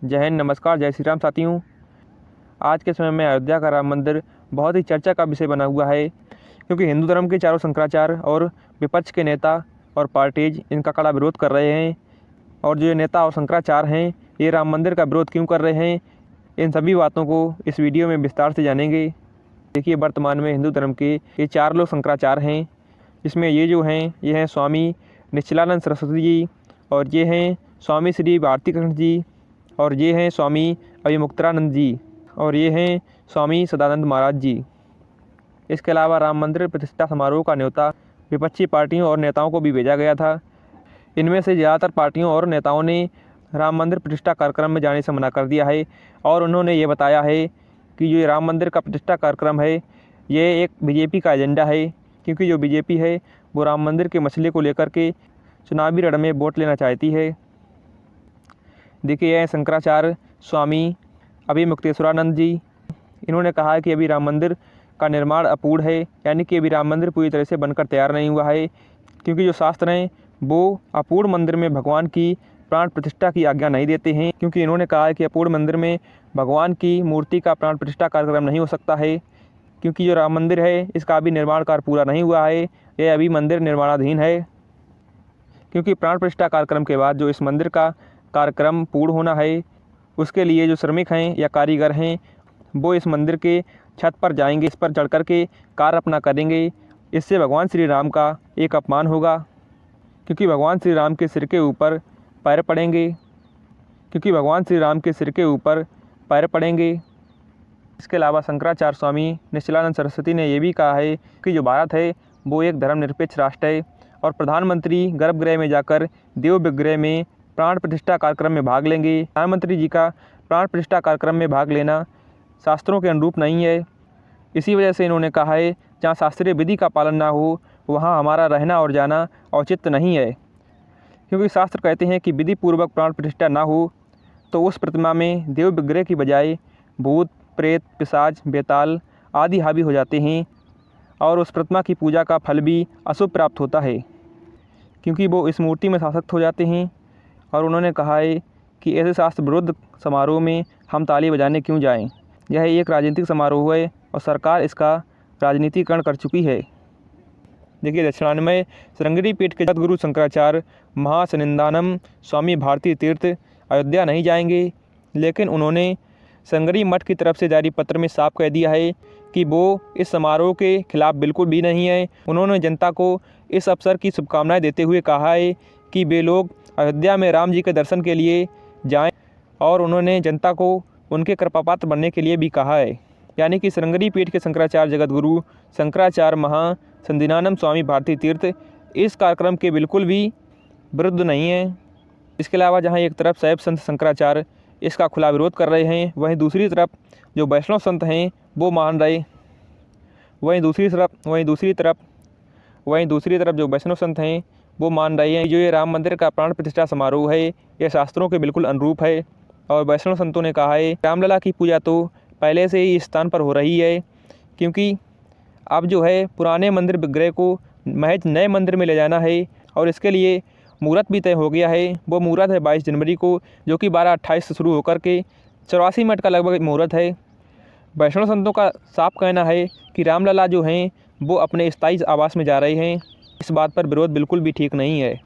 जय हिंद, नमस्कार, जय श्री राम साथियों। आज के समय में अयोध्या का राम मंदिर बहुत ही चर्चा का विषय बना हुआ है, क्योंकि हिंदू धर्म के चारों शंकराचार्य और विपक्ष के नेता और पार्टीज इनका कड़ा विरोध कर रहे हैं। और जो ये नेता और शंकराचार्य हैं, ये राम मंदिर का विरोध क्यों कर रहे हैं, इन सभी बातों को इस वीडियो में विस्तार से जानेंगे। देखिए, वर्तमान में हिंदू धर्म के ये 4 लोग शंकराचार्य हैं, जिसमें ये जो हैं ये हैं स्वामी निश्चलानंद सरस्वती जी, और ये हैं स्वामी श्री भारती कृष्ण जी, और ये हैं स्वामी अभिमुक्तानंद जी, और ये हैं स्वामी सदानंद महाराज जी। इसके अलावा राम मंदिर प्रतिष्ठा समारोह का न्योता विपक्षी पार्टियों और नेताओं को भी भेजा गया था। इनमें से ज़्यादातर पार्टियों और नेताओं ने राम मंदिर प्रतिष्ठा कार्यक्रम में जाने से मना कर दिया है, और उन्होंने ये बताया है कि जो राम मंदिर का प्रतिष्ठा कार्यक्रम है ये एक बीजेपी का एजेंडा है, क्योंकि जो बीजेपी है वो राम मंदिर के मसले को लेकर के चुनावी रण में वोट लेना चाहती है। देखिए, यह शंकराचार्य स्वामी अभिमुक्तेश्वरानंद जी, इन्होंने कहा है कि अभी राम मंदिर का निर्माण अपूर्ण है, यानी कि अभी राम मंदिर पूरी तरह से बनकर तैयार नहीं हुआ है, क्योंकि जो शास्त्र हैं वो अपूर्ण मंदिर में भगवान की प्राण प्रतिष्ठा की आज्ञा नहीं देते हैं। क्योंकि इन्होंने कहा है कि अपूर्ण मंदिर में भगवान की मूर्ति का प्राण प्रतिष्ठा कार्यक्रम नहीं हो सकता है, क्योंकि जो राम मंदिर है इसका अभी निर्माण कार्य पूरा नहीं हुआ है, यह अभी मंदिर निर्माणाधीन है। क्योंकि प्राण प्रतिष्ठा कार्यक्रम के बाद जो इस मंदिर का कार्यक्रम पूर्ण होना है, उसके लिए जो श्रमिक हैं या कारीगर हैं वो इस मंदिर के छत पर जाएंगे, इस पर चढ़ कर के कार्य अपना करेंगे। इससे भगवान श्री राम का एक अपमान होगा, क्योंकि भगवान श्री राम के सिर के ऊपर पैर पड़ेंगे, इसके अलावा शंकराचार्य स्वामी निश्चलानंद सरस्वती ने यह भी कहा है कि जो भारत है वो एक धर्मनिरपेक्ष राष्ट्र है, और प्रधानमंत्री गर्भगृह में जाकर देव विग्रह में प्राण प्रतिष्ठा कार्यक्रम में भाग लेंगे। प्रधानमंत्री जी का प्राण प्रतिष्ठा कार्यक्रम में भाग लेना शास्त्रों के अनुरूप नहीं है। इसी वजह से इन्होंने कहा है जहाँ शास्त्रीय विधि का पालन ना हो वहाँ हमारा रहना और जाना औचित्य नहीं है, क्योंकि शास्त्र कहते हैं कि विधि पूर्वक प्राण प्रतिष्ठा ना हो तो उस प्रतिमा में देव विग्रह की बजाय भूत, प्रेत, पिशाच, बेताल आदि हावी हो जाते हैं, और उस प्रतिमा की पूजा का फल भी अशुभ प्राप्त होता है, क्योंकि वो इस मूर्ति में आसक्त हो जाते हैं। और उन्होंने कहा है कि ऐसे शास्त्र विरुद्ध समारोह में हम ताली बजाने क्यों जाएं? यह एक राजनीतिक समारोह है और सरकार इसका राजनीतिकरण कर चुकी है। देखिए, दक्षिणान्वय श्रृंगेरी पीठ के जगतगुरु शंकराचार्य महासनिंदानम स्वामी भारती तीर्थ अयोध्या नहीं जाएंगे, लेकिन उन्होंने श्रृंगेरी मठ की तरफ से जारी पत्र में साफ कह दिया है कि वो इस समारोह के खिलाफ बिल्कुल भी नहीं है। उन्होंने जनता को इस अवसर की शुभकामनाएं देते हुए कहा है कि वे लोग अयोध्या में राम जी के दर्शन के लिए जाएं, और उन्होंने जनता को उनके कृपापात्र बनने के लिए भी कहा है। यानी कि श्रृंगेरी पीठ के शंकराचार्य जगतगुरु शंकराचार्य महासंदीनानम स्वामी भारती तीर्थ इस कार्यक्रम के बिल्कुल भी विरुद्ध नहीं है। इसके अलावा जहाँ एक तरफ शैव संत शंकराचार्य इसका खुला विरोध कर रहे हैं, वहीं दूसरी तरफ जो वैष्णव संत हैं वो मान रहे, वहीं दूसरी तरफ जो वैष्णव संत हैं वो मान रहे हैं जो ये राम मंदिर का प्राण प्रतिष्ठा समारोह है यह शास्त्रों के बिल्कुल अनुरूप है। और वैष्णव संतों ने कहा है रामलला की पूजा तो पहले से ही इस स्थान पर हो रही है, क्योंकि अब जो है पुराने मंदिर विग्रह को महज नए मंदिर में ले जाना है, और इसके लिए मुहूर्त भी तय हो गया है। वो मुहूर्त है 22 जनवरी को, जो कि 12:28 से शुरू होकर के 84 मिनट का लगभग मुहूर्त है। वैष्णव संतों का साफ कहना है कि रामलला जो हैं वो अपने स्थायी आवास में जा रहे हैं। इस बात पर विरोध बिल्कुल भी ठीक नहीं है।